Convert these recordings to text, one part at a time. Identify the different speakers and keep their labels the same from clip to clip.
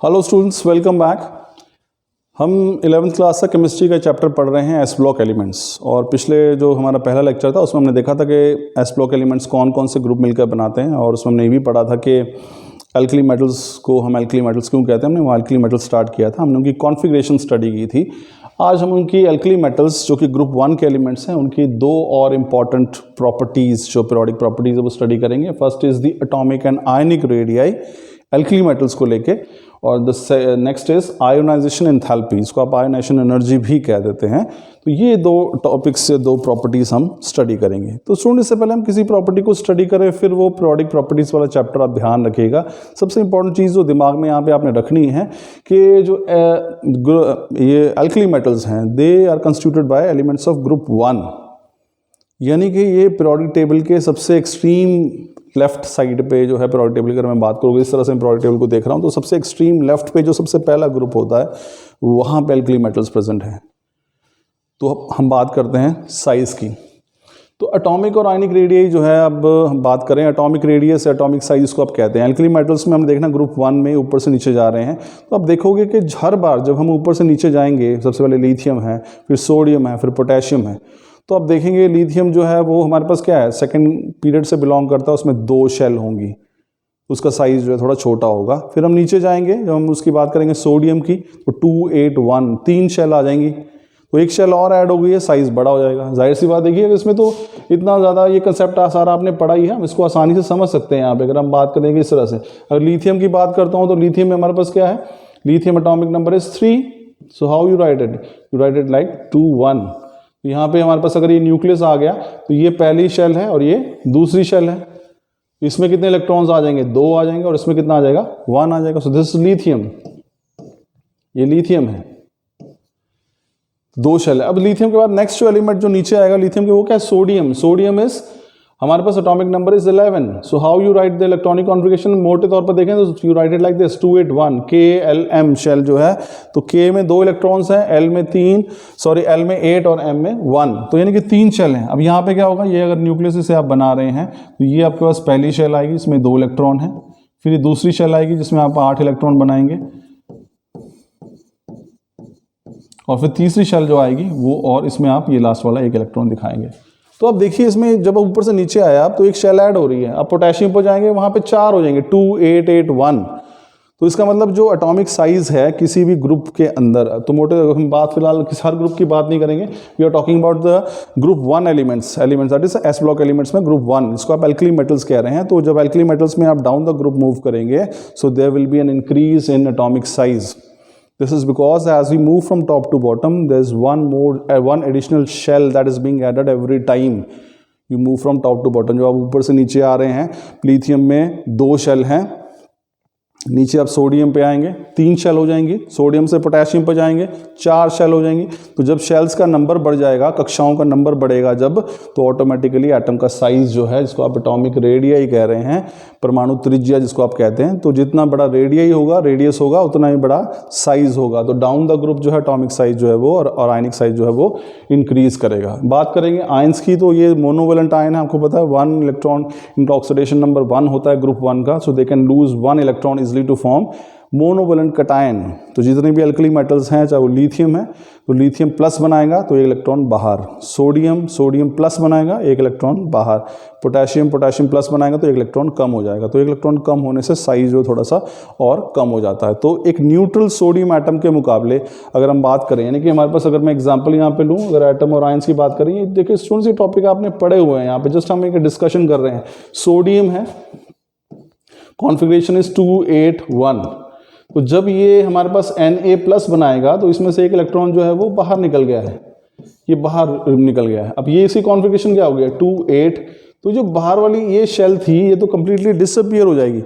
Speaker 1: Hello students, welcome back. हम 11th class का chemistry का चैप्टर पढ़ रहे हैं एस ब्लॉक एलिमेंट्स। और पिछले जो हमारा पहला लेक्चर था उसमें हमने देखा था कि एस ब्लॉक एलिमेंट्स कौन कौन से ग्रुप मिलकर बनाते हैं, और उसमें हमने ये भी पढ़ा था कि एल्कली मेटल्स को हम एल्कली मेटल्स क्यों कहते हैं। हमने वो एल्कली मेटल्स स्टार्ट किया था, हमने उनकी कॉन्फ़िगरेशन स्टडी की थी। आज हम उनकी एल्कली मेटल्स जो कि ग्रुप 1 के एलिमेंट्स हैं उनकी दो और इम्पॉर्टेंट प्रॉपर्टीज़, जो पीरियोडिक प्रॉपर्टीज़ है वो स्टडी करेंगे। First is the atomic and ionic radii alkali metals को लेके, और the next is ionisation enthalpy, इसको आप आयोनाइजेशन एनर्जी भी कह देते हैं। तो ये दो टॉपिक्स से दो प्रॉपर्टीज़ हम स्टडी करेंगे। तो स्टूडेंट, इससे पहले हम किसी प्रॉपर्टी को स्टडी करें फिर वो पीरियोडिक प्रॉपर्टीज़ वाला चैप्टर आप ध्यान रखिएगा। सबसे इंपॉर्टेंट चीज़ जो दिमाग में यहाँ पे आपने रखनी है कि जो ये एल्कली मेटल्स हैं they are constituted by elements of group 1, यानी कि ये पीरियोडिक टेबल के सबसे एक्सट्रीम लेफ्ट साइड पे जो है पीरियोडिक टेबल की अगर मैं बात करूँगी, इस तरह से मैं पीरियोडिक टेबल को देख रहा हूँ, तो सबसे एक्सट्रीम लेफ्ट पे जो सबसे पहला ग्रुप होता है वहाँ पे एल्कली मेटल्स प्रेजेंट हैं। तो हम बात करते हैं साइज़ की। तो एटॉमिक और आयनिक रेडियस जो है, अब हम बात करें एटॉमिक रेडियस, एटॉमिक साइज इसको आप कहते हैं। एल्कली मेटल्स में हम देखना ग्रुप 1 में ऊपर से नीचे जा रहे हैं, तो आप देखोगे कि हर बार जब हम ऊपर से नीचे जाएंगे, सबसे पहले लिथियम है, फिर सोडियम है, फिर पोटेशियम है, तो आप देखेंगे लिथियम जो है वो हमारे पास क्या है, सेकंड पीरियड से बिलोंग करता है, उसमें 2 शेल होंगी, उसका साइज़ जो है थोड़ा छोटा होगा। फिर हम नीचे जाएंगे, जब हम उसकी बात करेंगे सोडियम की, तो 2, 8, 1 3 शेल आ जाएंगी, तो एक शेल और ऐड हो गई है, साइज़ बड़ा हो जाएगा। जाहिर सी बात देखिए, इसमें तो इतना ज़्यादा ये कंसेप्ट सारा आपने पढ़ा ही है, हम इसको आसानी से समझ सकते हैं। यहाँ पे अगर हम बात करेंगे इस तरह से, अगर लिथियम की बात करता हूँ तो लिथियम में हमारे पास क्या है, lithium atomic number is 3। So how you write it, you write it like 2, 1। यहाँ पे हमारे पास अगर ये न्यूक्लियस आ गया तो ये पहली शेल है और ये दूसरी शेल है। इसमें कितने इलेक्ट्रॉन्स आ जाएंगे, 2 आ जाएंगे, और इसमें कितना आ जाएगा, 1 आ जाएगा। सो दिस इज लिथियम, ये लिथियम है, 2 शेल है। अब लिथियम के बाद नेक्स्ट जो एलिमेंट जो नीचे आएगा लिथियम के, वो क्या है, सोडियम। सोडियम इज हमारे पास atomic number is 11। So how you write the electronic configuration, मोटे तौर पर देखें तो you write it like this 2, 8, 1 KLM shell जो है, तो K में 2 इलेक्ट्रॉन्स हैं, L में 8 और M में 1, तो यानी कि 3 शेल हैं। अब यहाँ पे क्या होगा, ये अगर न्यूक्लियस से आप बना रहे हैं तो ये आपके पास पहली शेल आएगी, इसमें 2 इलेक्ट्रॉन है। फिर ये दूसरी शेल आएगी जिसमें आप 8 इलेक्ट्रॉन बनाएंगे, और फिर तीसरी शेल जो आएगी वो, और इसमें आप ये लास्ट वाला 1 इलेक्ट्रॉन दिखाएंगे। तो अब देखिए इसमें जब ऊपर से नीचे आया तो एक शेल ऐड हो रही है। अब पोटेशियम पर जाएंगे, वहाँ पे 4 हो जाएंगे, 2, 8, 8, 1। तो इसका मतलब जो एटॉमिक साइज है किसी भी ग्रुप के अंदर, तो मोटे हम बात फिलहाल हर ग्रुप की बात नहीं करेंगे, we are talking about the group 1 elements that is s block elements में ग्रुप 1, इसको आप एल्कली मेटल्स कह रहे हैं। तो जब एल्कली मेटल्स में आप डाउन द ग्रुप मूव करेंगे, so there will be an increase in atomic size. This is because as we move from top to bottom, there's one additional shell that is being added every time you move from top to bottom. जो आप ऊपर से नीचे आ रहे हैं, lithium में 2 shell हैं, नीचे आप सोडियम पे आएंगे 3 शेल हो जाएंगी, सोडियम से पोटेशियम पर जाएंगे 4 शेल हो जाएंगी। तो जब शेल्स का नंबर बढ़ जाएगा, कक्षाओं का नंबर बढ़ेगा जब, तो ऑटोमेटिकली एटम का साइज जो है, जिसको आप एटॉमिक रेडियस कह रहे हैं, परमाणु त्रिज्या जिसको आप कहते हैं, तो जितना बड़ा रेडियस होगा उतना ही बड़ा साइज होगा। तो डाउन द ग्रुप जो है एटॉमिक साइज जो है वो और आयनिक साइज जो है वो इंक्रीज करेगा। बात करेंगे आयंस की, तो ये मोनोवेलेंट आयन है, आपको पता है 1 इलेक्ट्रॉन इनका ऑक्सीडेशन नंबर 1 होता है ग्रुप 1 का, so they can lose 1 electron easily to form monovalent cation. तो जितने भी एल्कली मेटल्स हैं, चाहे वो लिथियम है तो लिथियम प्लस बनाएगा तो 1 इलेक्ट्रॉन बाहर, सोडियम प्लस बनाएगा 1 इलेक्ट्रॉन बाहर, पोटेशियम प्लस बनाएगा तो 1 इलेक्ट्रॉन कम हो जाएगा। तो 1 इलेक्ट्रॉन कम होने से साइज जो थोड़ा सा और कम हो जाता है। तो एक न्यूट्रल सोडियम एटम के मुकाबले अगर हम बात करें, यानी कि हमारे पास अगर मैं एग्जांपल यहाँ पे लूँ, अगर एटम और आयंस की बात करें, देखिए स्टूडेंट्स ये टॉपिक आपने पढ़े हुए हैं, यहाँ पे जस्ट हम एक डिस्कशन कर रहे हैं। सोडियम है, कॉन्फ़िगरेशन इज 2, 8, 1। तो जब ये हमारे पास Na+ बनाएगा तो इसमें से 1 इलेक्ट्रॉन जो है वो बाहर निकल गया है, ये बाहर निकल गया है। अब ये इसी कॉन्फ़िगरेशन क्या हो गया, 2, 8। तो जो बाहर वाली ये शेल थी ये तो कंप्लीटली डिसअपीयर हो जाएगी।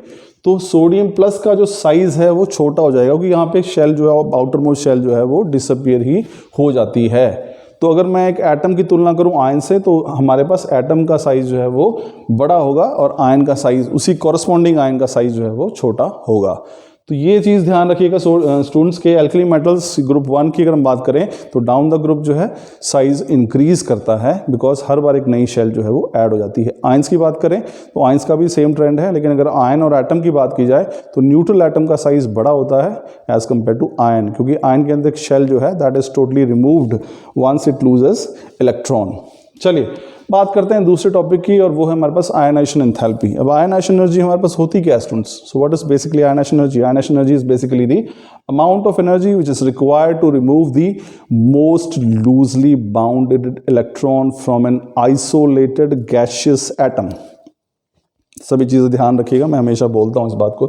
Speaker 1: तो सोडियम प्लस का जो साइज है वो छोटा हो जाएगा, क्योंकि यहाँ पे शेल जो है, आउटर मोस्ट शेल जो है वो डिसअपीयर ही हो जाती है। तो अगर मैं एक एटम की तुलना करूं आयन से, तो हमारे पास एटम का साइज जो है वो बड़ा होगा और आयन का साइज, उसी कॉरस्पॉन्डिंग आयन का साइज जो है वो छोटा होगा। तो ये चीज़ ध्यान रखिएगा स्टूडेंट्स के एल्कली मेटल्स ग्रुप 1 की अगर हम बात करें तो डाउन द ग्रुप जो है साइज इंक्रीज करता है, बिकॉज हर बार एक नई शेल जो है वो ऐड हो जाती है। आयंस की बात करें तो आयंस का भी सेम ट्रेंड है, लेकिन अगर आयन और एटम की बात की जाए तो न्यूट्रल एटम का साइज बड़ा होता है एज कम्पेयर टू आयन, क्योंकि आयन के अंदर एक शेल जो है that is totally removed once it loses electron. चलिए बात करते हैं दूसरे टॉपिक की, और वो है हमारे पास आयनाइजेशन एंथैल्पी। अब आयनाइजेशन एनर्जी हमारे पास होती क्या है students? So what is basically ionization energy? Ionization energy is basically the amount of energy which is required to remove the most loosely bounded electron from an isolated gaseous atom. सभी चीज़ें ध्यान रखिएगा, मैं हमेशा बोलता हूँ इस बात को।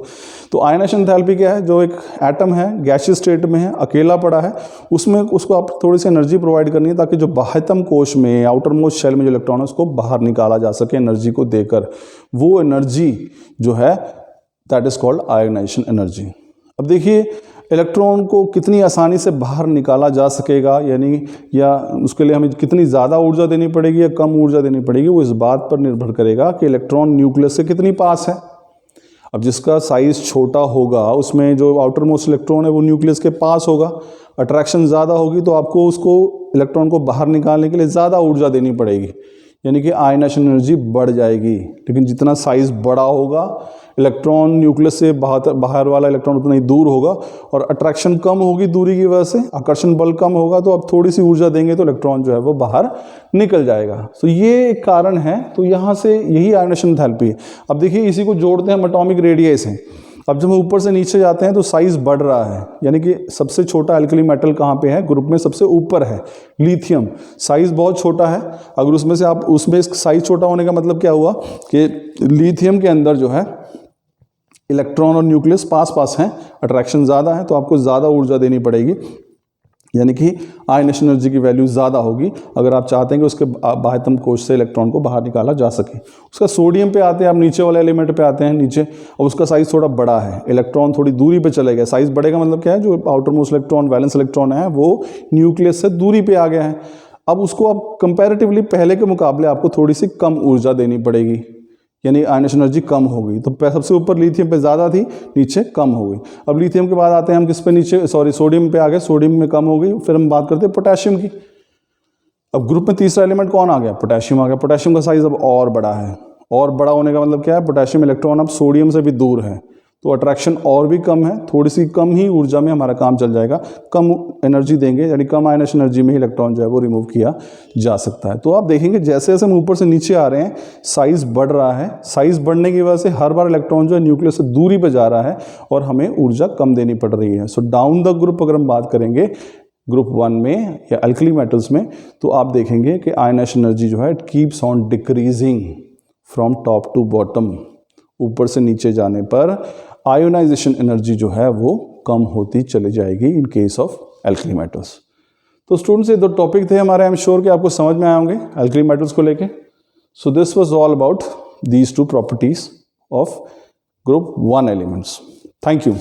Speaker 1: तो आयनाइजेशन एंथैल्पी क्या है? जो एक एटम है गैसियस स्टेट में है, अकेला पड़ा है, उसमें उसको आप थोड़ी सी एनर्जी प्रोवाइड करनी है ताकि जो बाह्यतम कोश में आउटर मोस्ट शेल में जो इलेक्ट्रॉन है उसको बाहर निकाला जा सके एनर्जी को देकर। वो एनर्जी जो है that is called ionization energy. अब देखिए इलेक्ट्रॉन को कितनी आसानी से बाहर निकाला जा सकेगा, यानी या उसके लिए हमें कितनी ज़्यादा ऊर्जा देनी पड़ेगी या कम ऊर्जा देनी पड़ेगी, वो इस बात पर निर्भर करेगा कि इलेक्ट्रॉन न्यूक्लियस से कितनी पास है। अब जिसका साइज छोटा होगा उसमें जो आउटर मोस्ट इलेक्ट्रॉन है वो न्यूक्लियस के पास होगा, अट्रैक्शन ज़्यादा होगी तो आपको उसको इलेक्ट्रॉन को बाहर निकालने के लिए ज़्यादा ऊर्जा देनी पड़ेगी, यानी कि आयनाइजेशन एनर्जी बढ़ जाएगी। लेकिन जितना साइज बड़ा होगा इलेक्ट्रॉन न्यूक्लियस से बाहर वाला इलेक्ट्रॉन उतना ही दूर होगा, और अट्रैक्शन कम होगी दूरी की वजह से, आकर्षण बल कम होगा, तो आप थोड़ी सी ऊर्जा देंगे तो इलेक्ट्रॉन जो है वो बाहर निकल जाएगा। तो ये एक कारण है। तो यहाँ से यही आयनाइजेशन एंथैल्पी है। अब देखिए इसी को जोड़ते हैं हम एटॉमिक रेडियस हैं। अब जब हम ऊपर से नीचे जाते हैं तो साइज बढ़ रहा है, यानी कि सबसे छोटा एल्कली मेटल कहाँ पे है? ग्रुप में सबसे ऊपर है लिथियम। साइज बहुत छोटा है। अगर उसमें से आप उसमें साइज छोटा होने का मतलब क्या हुआ कि लिथियम के अंदर जो है इलेक्ट्रॉन और न्यूक्लियस पास पास हैं, अट्रैक्शन ज़्यादा है, तो आपको ज़्यादा ऊर्जा देनी पड़ेगी, यानी कि आयनाइजेशन एनर्जी की वैल्यू ज़्यादा होगी अगर आप चाहते हैं कि उसके बाह्यतम कोश से इलेक्ट्रॉन को बाहर निकाला जा सके। उसका सोडियम पे आते हैं, आप नीचे वाले एलिमेंट पे आते हैं नीचे, और उसका साइज़ थोड़ा बड़ा है, इलेक्ट्रॉन थोड़ी दूरी पे चले गए। साइज़ बढ़ेगा मतलब क्या है? जो outer most electron valence electron है वो न्यूक्लियस से दूरी पे आ गया है। अब उसको आप कंपैरेटिवली पहले के मुकाबले आपको थोड़ी सी कम ऊर्जा देनी पड़ेगी, यानी आयनाइजेशन एनर्जी कम हो गई। तो सबसे ऊपर लिथियम पे ज़्यादा थी, नीचे कम हो गई। अब लिथियम के बाद आते हैं हम किस पे? नीचे सोडियम पे आ गए, सोडियम में कम हो गई। फिर हम बात करते हैं पोटेशियम की। अब ग्रुप में तीसरा एलिमेंट कौन आ गया? पोटेशियम आ गया। पोटेशियम का साइज अब और बड़ा है, और बड़ा होने का मतलब क्या है? पोटेशियम इलेक्ट्रॉन अब सोडियम से भी दूर है, तो अट्रैक्शन और भी कम है, थोड़ी सी कम ही ऊर्जा में हमारा काम चल जाएगा, कम एनर्जी देंगे, यानी कम आयनाइजेशन एनर्जी में ही इलेक्ट्रॉन जो है वो रिमूव किया जा सकता है। तो आप देखेंगे जैसे जैसे हम ऊपर से नीचे आ रहे हैं साइज बढ़ रहा है। साइज बढ़ने की वजह से हर बार इलेक्ट्रॉन जो है न्यूक्लियस से दूरी पर जा रहा है और हमें ऊर्जा कम देनी पड़ रही है। सो डाउन द ग्रुप अगर हम बात करेंगे ग्रुप 1 में या अल्कली मेटल्स में, तो आप देखेंगे कि आयनाइजेशन एनर्जी जो है it keeps on decreasing from top to bottom. ऊपर से नीचे जाने पर आयोनाइजेशन एनर्जी जो है वो कम होती चली जाएगी in case of alkali metals. तो स्टूडेंट्स ये दो टॉपिक थे हमारे, आई एम श्योर कि आपको समझ में आए होंगे एल्कली मेटल्स को लेके। So this was all about these two properties of group 1 elements. Thank you.